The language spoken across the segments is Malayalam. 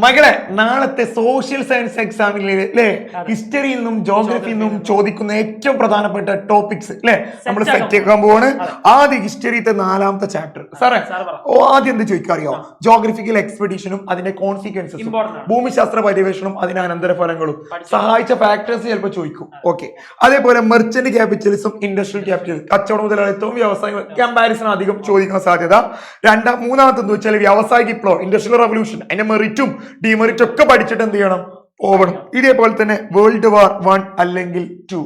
മകളെ നാളത്തെ സോഷ്യൽ സയൻസ് എക്സാമിൽ അല്ലെ ഹിസ്റ്ററിയിൽ നിന്നും ജോഗ്രഫിയിൽ നിന്നും ചോദിക്കുന്ന ഏറ്റവും പ്രധാനപ്പെട്ട ടോപ്പിക്സ് അല്ലെ നമ്മൾ സെറ്റ് ആക്കാൻ പോവാണ്. ആദ്യം ഹിസ്റ്ററിത്തെ 4ാമത്തെ ചാപ്റ്റർ. സാറേ ആദ്യം എന്ത് ചോദിക്കാറിയോ? ജോഗ്രഫിക്കൽ എക്സ്പെഡിഷനും അതിന്റെ കോൺസിക്വൻസസും ഭൂമിശാസ്ത്ര പര്യവേഷണവും അതിന്റെ അനന്തരഫലങ്ങളും സഹായിച്ച ഫാക്ടേഴ്സ് ചിലപ്പോൾ ചോദിക്കും. ഓക്കെ, അതേപോലെ മെർച്ചന്റ് ക്യാപിറ്റലിസം, ഇൻഡസ്ട്രിയൽ ക്യാപിറ്റലിസം, കച്ചവട മുതലാളിത്തവും വ്യവസായ കമ്പാരിസൺ അധികം ചോദിക്കാൻ സാധ്യത. മൂന്നാമത്തെ എന്താ വെച്ചാൽ വ്യാവസായിക വിപ്ലവം, ഇൻഡസ്ട്രിയൽ റവല്യൂഷൻ, അതിന്റെ മെറിറ്റും ഡിമെറിറ്റ് ഒക്കെ പഠിച്ചിട്ട് എന്ത് ചെയ്യണം? പോകണം. ഇതേപോലെ തന്നെ വേൾഡ് വാർ 1 അല്ലെങ്കിൽ 2,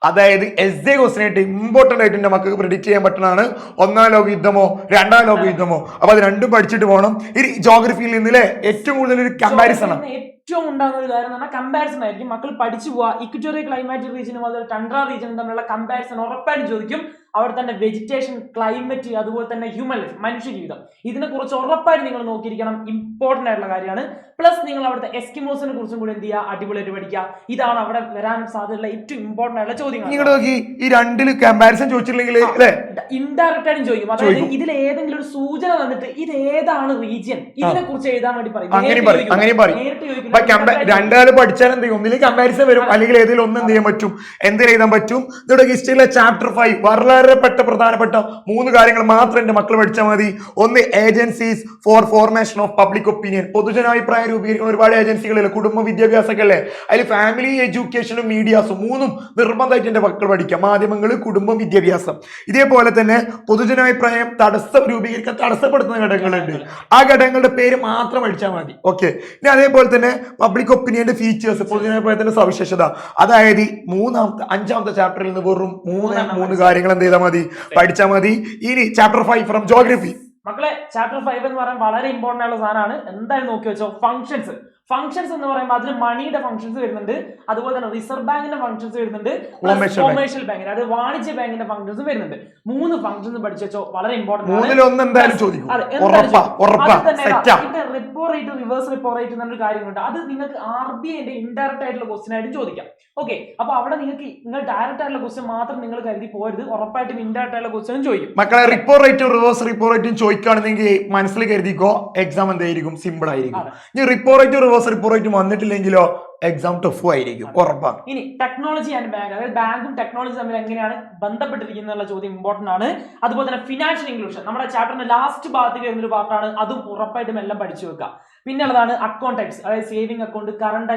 അതായത് എസ് എ ക്വസ്റ്റ്യൻ ആയിട്ട് ഇമ്പോർട്ടന്റ് ആയിട്ട് എന്റെ മക്കൾക്ക് പ്രെഡിക്റ്റ് ചെയ്യാൻ പറ്റുന്നതാണ്. 1ാം ലോക യുദ്ധമോ 2ാം ലോക യുദ്ധമോ, അപ്പൊ അത് രണ്ടും പഠിച്ചിട്ട് പോകണം. ഈ ജോഗ്രഫിയിൽ നിന്നിലെ ഏറ്റവും കൂടുതൽ ഒരു കമ്പാരിസൺ ആണ്. ഏറ്റവും ഉണ്ടാകുന്ന ഒരു കാര്യം എന്ന് പറഞ്ഞാൽ കമ്പാരിസൺ ആയിരിക്കും. മക്കൾ പഠിച്ചു പോവുക. ഇക്വറ്റോറിയൽ ക്ലൈമാറ്റിക് റീജിയനും അതുപോലെ ടണ്ട്ര റീജിയനും തമ്മിലുള്ള കമ്പാരിസൺ ഉറപ്പായിട്ടും ചോദിക്കും. അവിടെ തന്നെ വെജിറ്റേഷൻ, ക്ലൈമറ്റ്, അതുപോലെ തന്നെ ഹ്യൂമൻ ലൈഫ്, മനുഷ്യ ജീവിതം, ഇതിനെ കുറിച്ച് ഉറപ്പായിട്ട് നിങ്ങൾ നോക്കിയിരിക്കണം. ഇമ്പോർട്ടന്റ് ആയിട്ടുള്ള കാര്യമാണ്. പ്ലസ് നിങ്ങൾ അവിടുത്തെ എസ്കിമോസിനെ കുറിച്ചും കൂടി എന്ത് ചെയ്യുക? അടിപൊളിയായിട്ട് പഠിക്കുക. ഇതാണ് അവിടെ വരാൻ സാധ്യതയുള്ള ഏറ്റവും ഇമ്പോർട്ടന്റ് ആയിട്ടുള്ള ചോദ്യങ്ങൾ. ഈ രണ്ടില് കമ്പാരിസൺ ചോദിച്ചില്ലെങ്കിൽ ഇൻഡയറക്റ്റ് ആയിട്ടും ചോദിക്കും. അതായത് ഇതിൽ ഏതെങ്കിലും ഒരു സൂചന വന്നിട്ട് ഇത് ഏതാണ് റീജിയൻ, ഇതിനെ കുറിച്ച് എഴുതാൻ വേണ്ടി പറയും. രണ്ടാല് പഠിച്ചാൽ എന്ത് ചെയ്യും? ഒന്നിലേക്ക് കമ്പാരിസൺ വരും, അല്ലെങ്കിൽ ഏതെങ്കിലും ഒന്ന് എന്ത് ചെയ്യാൻ പറ്റും? എന്തിന് എഴുതാൻ പറ്റും? ഇതോടെ ഹിസ്റ്ററിയിലെ ചാപ്റ്റർ 5 വളരെ പ്രധാനപ്പെട്ട 3 കാര്യങ്ങൾ മാത്രം എന്റെ മക്കൾ പഠിച്ചാൽ മതി. ഒന്ന്, agencies for formation of public opinion, പൊതുജനാഭിപ്രായം രൂപീകരിക്കുന്ന ഒരുപാട് ഏജൻസികളിലെ കുടുംബ വിദ്യാഭ്യാസമൊക്കെ അല്ലേ, അതിൽ ഫാമിലി, എഡ്യൂക്കേഷനും മീഡിയാസും 3ഉം നിർബന്ധമായിട്ട് എന്റെ മക്കൾ പഠിക്കാം. മാധ്യമങ്ങൾ, കുടുംബം, വിദ്യാഭ്യാസം. ഇതേപോലെ തന്നെ പൊതുജനാഭിപ്രായം രൂപീകരിക്കാൻ തടസ്സപ്പെടുത്തുന്ന ഘടകങ്ങളുണ്ട്. ആ ഘടകങ്ങളുടെ പേര് മാത്രം പഠിച്ചാൽ മതി. ഓക്കെ, ഇനി അതേപോലെ തന്നെ പബ്ലിക് ഒപ്പീനിയന്റെ ഫീച്ചേഴ്സ്, പൊതുജനാഭിപ്രായത്തിന്റെ സവിശേഷത, അതായത് 5ാമത്തെ ചാപ്റ്ററിൽ നിന്ന് വെറും 3 കാര്യങ്ങൾ എന്ത് ചെയ്താൽ മതി? പഠിച്ചാൽ മതി. ഇനി ചാപ്റ്റർ 5 ഫ്രം ജോഗ്രഫി. മക്കളെ ചാപ്റ്റർ 5 എന്ന് പറയാൻ വളരെ ഇമ്പോർട്ടന്റ് ആയിട്ടുള്ള സാധനമാണ്. എന്തായാലും നോക്കി വെച്ചോ. ഫംഗ്ഷൻസ് എന്ന് പറയുമ്പോൾ അതിൽ മണിയുടെ ഫംഗ്ഷൻസ് വരുന്നുണ്ട്, അതുപോലെ തന്നെ റിസർവ് ബാങ്കിന്റെ ഫംഗ്ഷൻസ് വരുന്നുണ്ട്, കൊമേഴ്ഷ്യൽ ബാങ്കിന്റെ, അതായത് വാണിജ്യ ബാങ്കിന്റെ ഫംഗ്ഷൻസ് വരുന്നുണ്ട്. 3 ഫംഗ്ഷൻസ് പഠിച്ചു വെച്ചോ, വളരെ important. Repo rate, reverse repo rate എന്നൊരു കാര്യമുണ്ട്. അത് നിങ്ങൾക്ക് RBIന്റെ ഇൻഡയറക്റ്റ് ആയിട്ടുള്ള ക്വസ്റ്റ്യൻ ആയിട്ട് ചോദിക്കാം. ഓക്കെ, അപ്പൊ അവിടെ നിങ്ങൾ ഡയറക്റ്റ് ആയിട്ടുള്ള ക്വസ്റ്റ്യൻ മാത്രം നിങ്ങൾ കരുതി പോരുത്, ഉറപ്പായിട്ടും ഇൻഡയറക്റ്റ് ആയിട്ടുള്ള ക്വസ്റ്റ്യൻ ചോദിക്കും. മക്കളെ റിപ്പോ റേറ്റും റിവേഴ്സ് റിപ്പോ റേറ്റും ചോദിക്കുകയാണെങ്കിൽ മനസ്സിൽ കരുതിക്കോ, എക്സാം എന്തായിരിക്കും? സിമ്പിൾ ആയിരിക്കും. ഇനി റിപ്പോ റേറ്റും റിപ്പോ റേറ്റും വന്നിട്ടില്ലെങ്കിലോ എക്സാം ടഫ് ആയിരിക്കും, ഉറപ്പാണ്. ഇനി ടെക്നോളജി ആൻഡ് ബാങ്ക്, അതായത് ബാങ്കും ടെക്നോളജി തമ്മിൽ എങ്ങനെയാണ് ബന്ധപ്പെട്ടിരിക്കുന്ന ചോദ്യം ഇമ്പോർട്ടന്റ് ആണ്. അതുപോലെ തന്നെ ഫിനാൻഷ്യൽ ഇൻക്ലൂഷൻ നമ്മുടെ ചാപ്റ്ററിന്റെ ലാസ്റ്റ് ഭാഗത്ത് വരുന്ന ഒരു പാർട്ടാണ്. അതും ഉറപ്പായിട്ടും എല്ലാം പഠിച്ചു വെക്കുക. പിന്നെ ഉള്ളതാണ് അക്കൗണ്ട് ടൈപ്സ്, അതായത് സേവിംഗ് അക്കൗണ്ട്, കറണ്ട്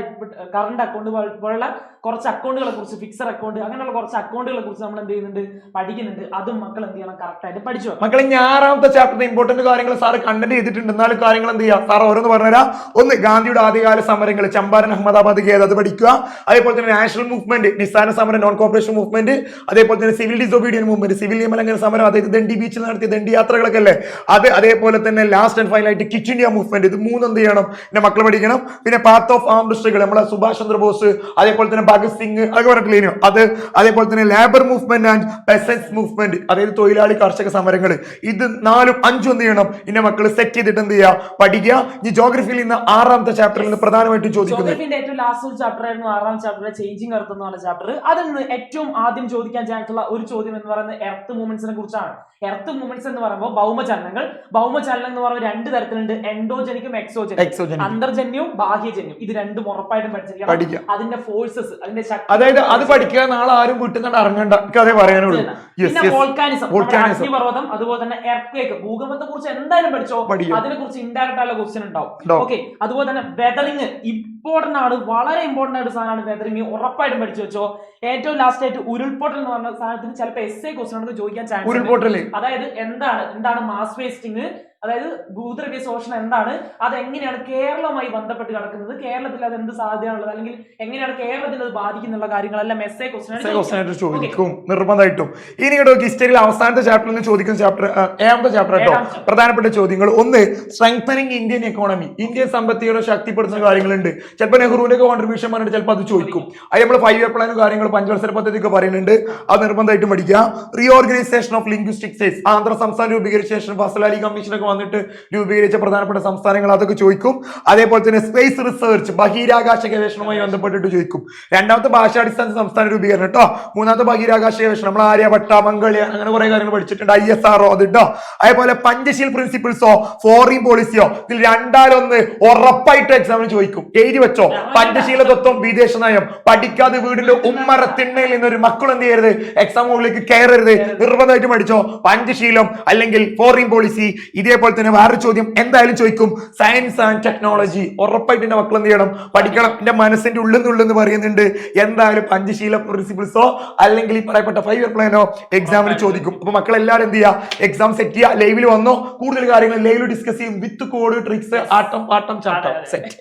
അക്കൗണ്ട് പോലുള്ള കുറച്ച് അക്കൗണ്ടുകളെ കുറിച്ച്, ഫിക്സഡ് അക്കൗണ്ട്, അങ്ങനെയുള്ള കുറച്ച് അക്കൗണ്ടുകളെ കുറിച്ച് നമ്മൾ എന്ത് ചെയ്യുന്നുണ്ട്? പഠിക്കുന്നുണ്ട്. അതും മക്കൾ എന്ത് ചെയ്യണം? കറക്റ്റ് ആയിട്ട് പഠിച്ചു. മക്കളെ 6ാമത്തെ ചാപ്റ്ററിന്റെ ഇമ്പോർട്ടന്റ് കാര്യങ്ങൾ സാറ് കണ്ടന്റ് ചെയ്തിട്ടുണ്ട്. എന്നാലും കാര്യങ്ങൾ എന്ത് ചെയ്യാം? സാർ ഓരോന്ന് പറഞ്ഞുതരാം. ഒന്ന്, ഗാന്ധിയുടെ ആദ്യകാല സമരങ്ങൾ, ചമ്പാരൻ, അഹമ്മദാബാദ് കേസ്, അത് പഠിക്കുക. അതേപോലെ തന്നെ നാഷണൽ മൂവ്മെന്റ്, നിസ്സാര സമരം, നോൺ കോർപ്പറേഷൻ മൂവ്മെന്റ്, അതേപോലെ തന്നെ സിവിൽ ഡിസോബീഡിയൻ മൂവ്മെന്റ്, സിവിൽ നിയമലംഘന സമരം, അതായത് ദണ്ഡി ബീച്ചിൽ നടത്തിയ ദണ്ഡി യാത്രകളൊക്കെ അല്ലേ അത്. അതേപോലെ തന്നെ ലാസ്റ്റ് ആൻഡ് ഫൈനൽ ആയിട്ട് ക്വിറ്റ് ഇന്ത്യ മൂവ്മെന്റ്. ഇത് 3 എന്ത് ചെയ്യണം? എന്റെ മക്കൾ പഠിക്കണം. പിന്നെ പാത്ത് ഓഫ് ആംഡ് സ്ട്രഗിൾ, നമ്മളെ സുഭാഷ് ചന്ദ്രബോസ്, അതേപോലെ തന്നെ ഭഗത് സിംഗ്, അതൊക്കെ പറഞ്ഞിട്ടില്ലേനോ അത്. അതേപോലെ തന്നെ ലേബർ മൂവ്മെന്റ് ആൻഡ് പെസൻസ് മൂവ്മെന്റ്, അതായത് തൊഴിലാളി കർഷക സമരങ്ങൾ. ഇത് 4ഉം 5ഉം എന്ത് ചെയ്യണം? എന്റെ മക്കൾ സെറ്റ് ചെയ്തിട്ട് എന്ത് ചെയ്യുക? പഠിക്കുക. ഈ ജോഗ്രഫിയിൽ നിന്ന് 6ാമത്തെ ചാപ്റ്ററിൽ നിന്ന് പ്രധാനമായിട്ടും ചോദിക്കുന്നത് ഏറ്റവും ലാസ്റ്റ് ചാപ്റ്റർ ആയിരുന്നു 6ാം ചാപ്റ്ററിലെ ചേഞ്ചിങ് എർത്ത് എന്ന് പറഞ്ഞ ചാപ്റ്റർ. അതിൽ നിന്ന് ഏറ്റവും ആദ്യം ചോദിക്കാൻ ചാൻസ് ഉള്ള ഒരു ചോദ്യം എന്ന് പറയുന്നത് എർത്ത് മൂവ്മെന്റ്സിനെ കുറിച്ചാണ്. എർത്ത് മൂവ്മെന്റ്സ് എന്ന് പറയുമ്പോൾ ഭൗമചലനങ്ങൾ എന്ന് പറയുമ്പോൾ 2 തരത്തിലുണ്ട്, എൻഡോജനിക്കും എക്സോജനിക്കും. അന്തർജന്യവും ബാഹ്യജന്യവും. ഇത് രണ്ടും ഉറപ്പായിട്ടും പഠിച്ചിരിക്കണം. അതിന്റെ ഫോഴ്സസ്, അതിന്റെ ശക്തി, അതായത് അത് പഠിക്കുക. നാളെ ആരും വീട്ടിൽ നിന്ന് ഇറങ്ങണ്ട, അതേ പറയാനുള്ളൂ. പിന്നെ വോൾക്കാനിസം, അഗ്നിപർവ്വതം, അതുപോലെ തന്നെ എർത്ത്, ഭൂകമ്പത്തെ കുറിച്ച് എന്തായാലും പഠിച്ചോ. അതിനെ കുറിച്ച് ഇൻഡയറക്റ്റ് ആയിട്ടുള്ള ക്വസ്റ്റ്യൻ ഉണ്ടാവും. ഓക്കെ, അതുപോലെ തന്നെ വെതറിങ് ഇമ്പോർട്ടന്റ് ആണ്, വളരെ ഇമ്പോർട്ടന്റ് ആയിട്ട് സാധനമാണ് വെതറിങ്, ഉറപ്പായിട്ടും പഠിച്ചു വെച്ചോ. ഏറ്റവും ലാസ്റ്റ് ആയിട്ട് ഉരുൾപൊട്ടൽ എന്ന് പറഞ്ഞ സാധനത്തിന് ചിലപ്പോൾ എസ്എ ക്വസ്റ്റ്യൻ ചോദിക്കാൻ ചാൻസ്. ഉരുൾപൊട്ടൽ അതായത് എന്താണ് മാസ് വേസ്റ്റിംഗ്, അതായത് ഭൂദ്രവ്യ ശോഷണം എന്താണ്, അതെങ്ങനെയാണ് കേരളവുമായി ബന്ധപ്പെട്ട് കിടക്കുന്നത്, കേരളത്തിൽ അത് എന്ത് സാധ്യതയാണുള്ളത്, അല്ലെങ്കിൽ എങ്ങനെയാണ് കേരളത്തിൽ അത് ബാധിക്കുന്ന കാര്യങ്ങളെല്ലാം എസ്എ ക്വസ്റ്റ്യൻ ചോദിക്കും നിർബന്ധമായിട്ടും. ഇനി ഹിസ്റ്ററിയിൽ അവസാനത്തെ ചാപ്റ്ററിൽ നിന്ന് ചോദിക്കുന്ന ചാപ്റ്റർ 7ാമത്തെ ചാപ്റ്റർ കേട്ടോ. പ്രധാനപ്പെട്ട ചോദ്യങ്ങൾ. ഒന്ന്, സ്ട്രെങ്തനിങ് ഇന്ത്യൻ എക്കോണമി, ഇന്ത്യൻ സമ്പത്തിയുടെ ശക്തിപ്പെടുത്തുന്ന കാര്യങ്ങളുണ്ട്. ചിലപ്പോൾ നെഹ്റുവിന്റെ കോൺട്രിബ്യൂഷൻ പറഞ്ഞിട്ട് ചിലപ്പോൾ അത് ചോദിക്കും. അത് നമ്മൾ 5 ഇയർ പ്ലാനും കാര്യങ്ങളും പഞ്ചവത്സര പദ്ധതി ഒക്കെ പറയുന്നുണ്ട്. അത് നിർബന്ധമായിട്ടും പഠിക്കുക. Reorganisation of linguistic States, Andhra സംസ്ഥാനം രൂപീകരിച്ച ശേഷം ഫസൽ അലി കമ്മീഷനൊക്കെ വന്നിട്ട് രൂപീകരിച്ച പ്രധാനപ്പെട്ട സംസ്ഥാനങ്ങൾ അതൊക്കെ ചോദിക്കും. അതേപോലെ തന്നെ സ്പേസ് റിസർച്ച് ബഹിരാകാശ ഗവേഷണവുമായി ബന്ധപ്പെട്ടിട്ട് ചോദിക്കും. രണ്ടാമത്തെ ഭാഷാടിസ്ഥാന സംസ്ഥാന രൂപീകരണം കേട്ടോ. മൂന്നാമത്തെ ബഹിരാകാശ ഗവേഷണം നമ്മൾ ആര്യഭട്ട മംഗൾയാൻ അങ്ങനെ കുറെ കാര്യങ്ങൾ പഠിച്ചിട്ടുണ്ട്. ISRO അത് കേട്ടോ. അതേപോലെ പഞ്ചശീൽ പ്രിൻസിപ്പിൾസോ ഫോറിൻ പോളിസിയോ ഇതിൽ രണ്ടാലൊന്ന് ഉറപ്പായിട്ട് എക്സാമിന് ചോദിക്കും. എഴുതി വെച്ചോ. പഞ്ചശീല തത്വം വിദേശ നയം പഠിക്കാതെ വീടിന്റെ ഉമ്മറത്തിണ്ണയിൽ നിന്നൊരു മക്കൾ എന്ത് ചെയ്യരുത്, എക്സാം ഹോളിലേക്ക് കയറരുത്, നിർബന്ധമായിട്ട് പഠിച്ചോ. പഞ്ചശീലം അല്ലെങ്കിൽ ഫോറിൻ പോളിസി. ഇതേപോലെ തന്നെ വേറൊരു ചോദ്യം എന്തായാലും ചോദിക്കും, സയൻസ് ആൻഡ് ടെക്നോളജി. ഉറപ്പായിട്ട് എന്റെ മക്കൾ എന്ത് ചെയ്യണം, പഠിക്കണം. എന്റെ മനസ്സിന്റെ ഉള്ളിൽ പറയുന്നുണ്ട് എന്തായാലും പഞ്ചശീല പ്രിൻസിപ്പിൾസോ അല്ലെങ്കിൽ ഈ പറയപ്പെട്ട 5 ഇയർ പ്ലാനോ എക്സാമിന് ചോദിക്കും. അപ്പൊ മക്കൾ എല്ലാവരും എന്ത് ചെയ്യുക, എക്സാം സെറ്റ് ചെയ്യുക. ലൈവിൽ വന്നോ, കൂടുതൽ കാര്യങ്ങൾ ലൈവിൽ ഡിസ്കസ് ചെയ്യും വിത്ത് കോഡ് ട്രിക്സ് ആട്ടം പാട്ടം ചാട്ടം സെറ്റ്.